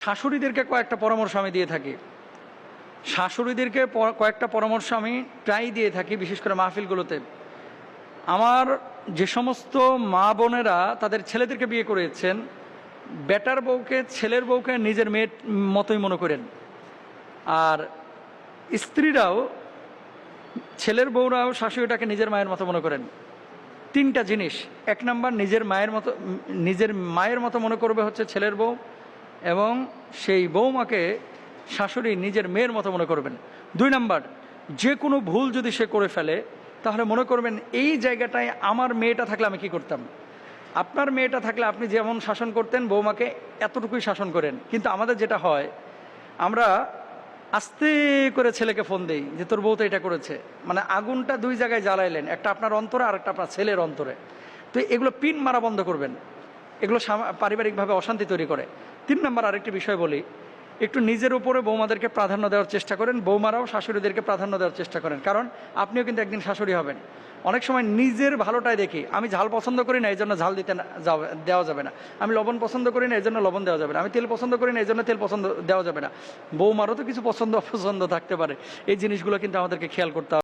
শাশুড়িদেরকে কয়েকটা পরামর্শ আমি দিয়ে থাকি। শাশুড়িদেরকে কয়েকটা পরামর্শ আমি প্রায়ই দিয়ে থাকি, বিশেষ করে মাহফিলগুলোতে। আমার যে সমস্ত মা বোনেরা তাদের ছেলেদেরকে বিয়ে করেছেন, বেটার বউকে, ছেলের বউকে নিজের মেয়ের মতোই মনে করেন। আর স্ত্রীরাও, ছেলের বউরাও শাশুড়িটাকে নিজের মায়ের মতো মনে করেন। তিনটা জিনিস। এক নাম্বার, নিজের মায়ের মতো মনে করবে হচ্ছে ছেলের বউ, এবং সেই বৌমাকে শাশুড়ি নিজের মেয়ের মতো মনে করবেন। 2 নাম্বার, যে কোনো ভুল যদি সে করে ফেলে তাহলে মনে করবেন এই জায়গাটায় আমার মেয়েটা থাকলে আমি কি করতাম। আপনার মেয়েটা থাকলে আপনি যেমন শাসন করতেন বৌমাকে এতটুকুই শাসন করেন। কিন্তু আমাদের যেটা হয়, আমরা আস্তে করে ছেলেকে ফোন দেই যে তোর বউ তো এটা করেছে। মানে আগুনটা 2 জায়গায় জ্বালাইলেন, একটা আপনার অন্তরে আর একটা আপনার ছেলের অন্তরে। তো এগুলো পিন মারা বন্ধ করবেন, এগুলো পারিবারিকভাবে অশান্তি তৈরি করে। 3 নাম্বার আরেকটি বিষয় বলি, একটু নিজের উপরে বৌমাদেরকে প্রাধান্য দেওয়ার চেষ্টা করেন, বৌমারাও শাশুড়িদেরকে প্রাধান্য দেওয়ার চেষ্টা করেন, কারণ আপনিও কিন্তু একদিন শাশুড়ি হবেন। অনেক সময় নিজের ভালোটাই দেখি, আমি ঝাল পছন্দ করি না এই জন্য ঝাল দেওয়া যাবে না, আমি লবণ পছন্দ করি না এই জন্য লবণ দেওয়া যাবে না, আমি তেল পছন্দ করি না এই জন্য তেল পছন্দ দেওয়া যাবে না। বৌমারও তো কিছু পছন্দ অপছন্দ থাকতে পারে, এই জিনিসগুলো কিন্তু আমাদেরকে খেয়াল করতে হবে।